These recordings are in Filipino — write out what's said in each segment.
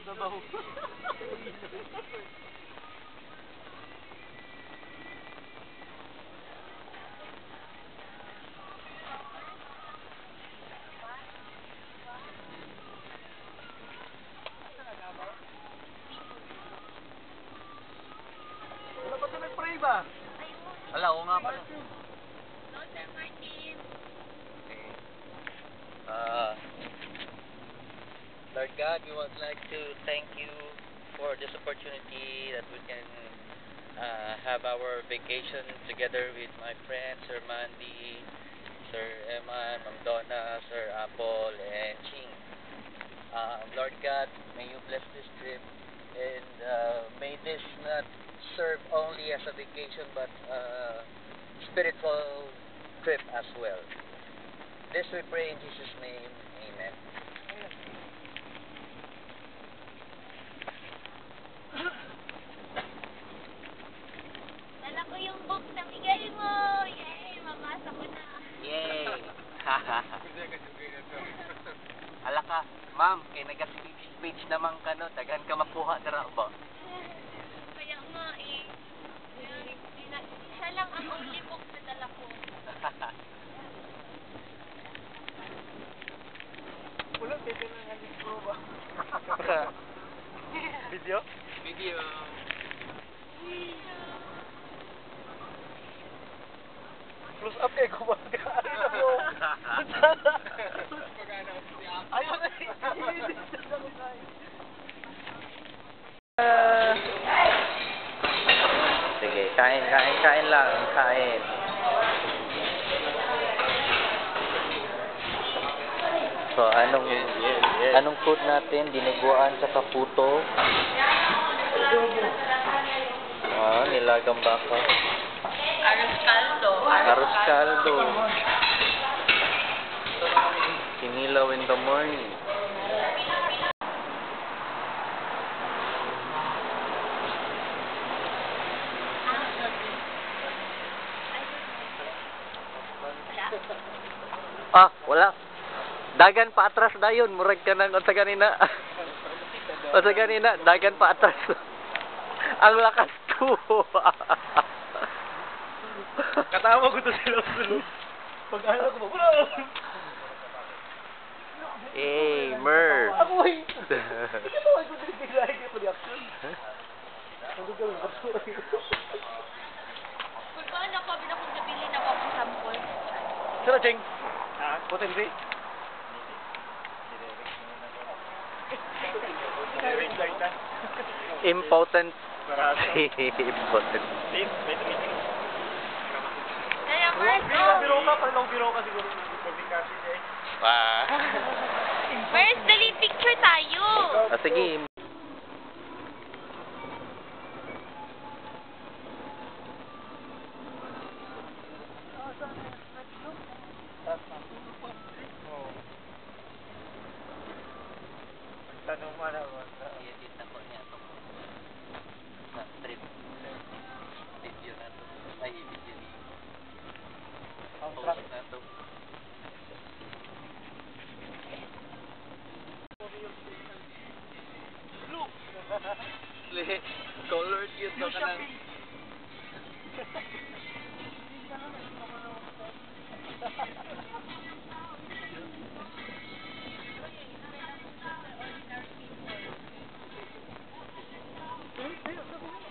Davao. Wala pa ito nag-pray ba? Wala, oo nga pala. Sir Martin. Okay. Lord God, we would like to thank you for this opportunity that we can have our vacation together with my friends, Sir Mandy, Sir Eman, Ma'am Donna, Sir Apple, and Ching. Lord God, may you bless this trip, and may this not serve only as a vacation but spiritual trip as well. This we pray in Jesus' name. Amen. Dala ko yung book na bigay mo. Yay! Mabasa ko na. Yay! Ala ka, ma'am, kay nag-speech naman ka no, daghan ka makuha dira ba? Kaya nga eh. Siya lang ang only book na dala ko. Wala, pwede na nga libro ba? Video? Video. Close up kay ko ba? Ano mo? Ayun na Sige, kain lang, kain. So, anong food natin? Dinuguan sa kaputo. Nilagang baka. Arroz caldo. Arroz caldo. Sinilaw in the morning. Wala. Dagan pa atras dayon, murag ka nang sa kanina. O sa kanina, dagan pa atras. Ang lakas to. Katawa ko to sila sulod. Pag-alala ko ba? Wala! Hey, Mer. Ako ay! Katawa ko din bigla yung reaction. Ano ka lang? Kung paano ako, binakong nabili na ako sample. Sino, Cheng? Potency? Impotent. Impotent. Kaya first, Biro ka, parang biro ka siguro. first, dali picture tayo. Sige. Tanong mo na ba? I-edit na ko niya ito. Sa trip. Video na ito. Ay, video ni. Post na ito. Blue! Colored yun. Blue shopping!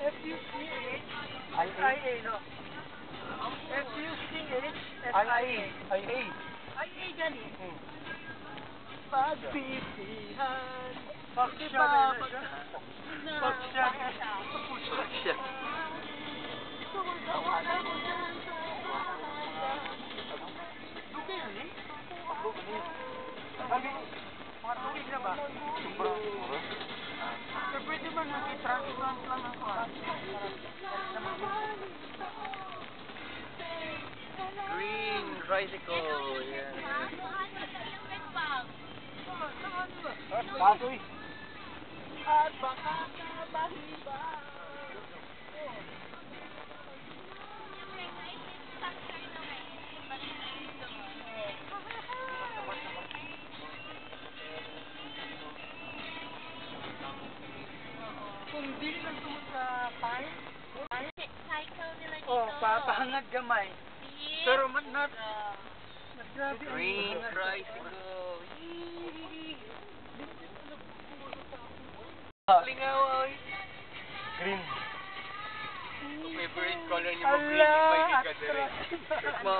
F-U-C-H-I-A, no? F-U-C-H-S-I-A. I-A dyan eh. Pagpipilihan. Pagsya. Ito ang kawalan ko dyan sa Lugay yun eh? Sabi, mga tubig na ba? So, pwede ba nag-transplant lang ako? Green tricycle. Yan. Basoy. At baka kabahiba. Cycle nila dito. Oh, papahangad gamay. See? Pero not... Green tricycle. Lingaw, oy. Green. Favorite color niyo mo, green. Ala, Pwede ka dire. attractive. Mo,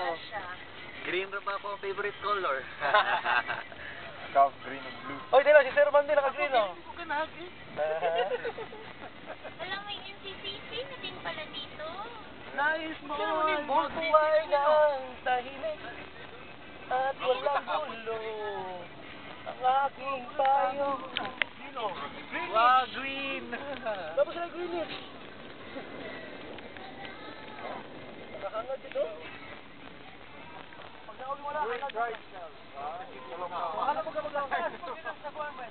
green ra ba ako favorite color? Ikaw, green and blue. Oy, dila, si Sir Mandy naka-green, oh. Alam mo yung NCCC na din pala dito. Nais mo magbuhay ng tahimik at walang gulo. Ang aking payo. Green, oh. Green. Wow, green. Tapos na green, eh. Nakahangad dito. Pag nakawin wala, hangad. Ano mo ka maglakas? Sa kuwan ba?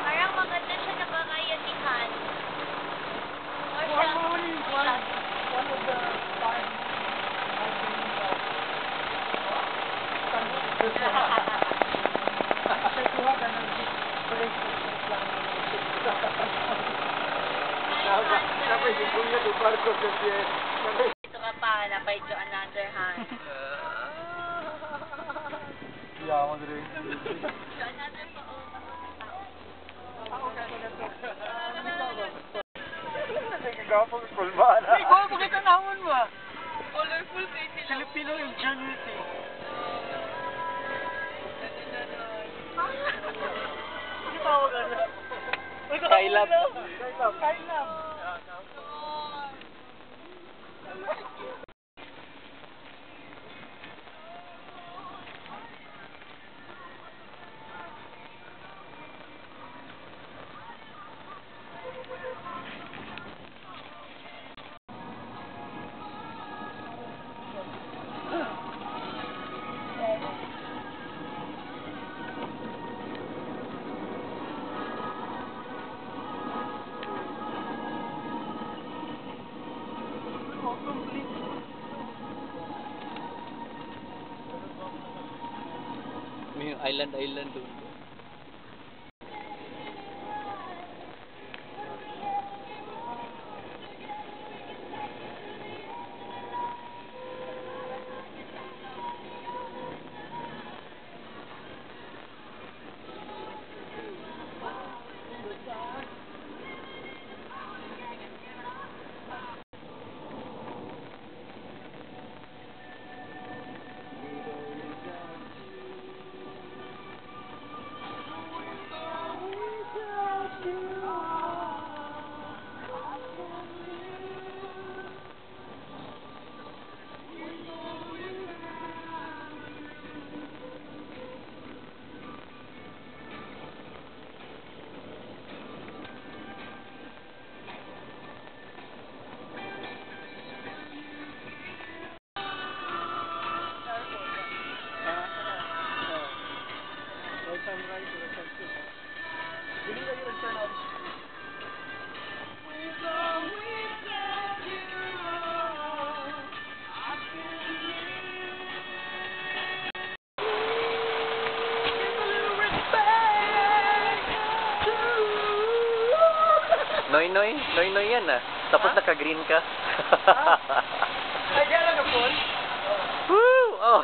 Parang maganda siya na bayanihan. Or siya. One of the five kuha ka ng bracelet lang. Tapos yung kuya do barko kasi Ito ka pa, napay to another hand. yaman rin. To another pa, oh, Nagagapang kulbaan. Ay, ko bakit tanawon mo? colorful kayo sila. Filipino ingenuity. Hindi tawag ano? Kailab. Kailab. May island doon. Noy yan ah. Tapos naka-green ka. Ay, diyan lang na Paul. Woo! Oh.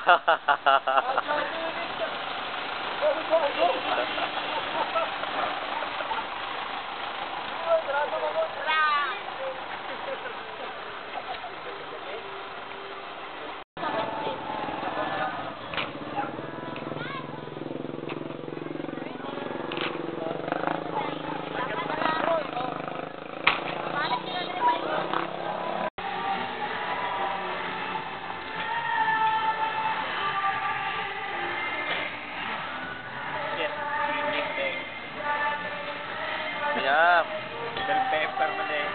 Yeah, bell pepper mo din.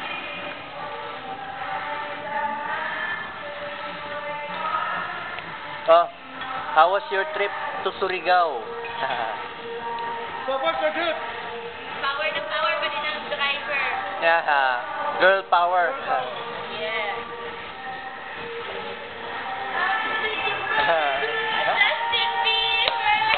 Oh, how was your trip to Surigao? So far, so good. Power na power pa din ang driver. Yeah. Girl power. Yeah. Justin Bieber!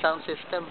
Sound system.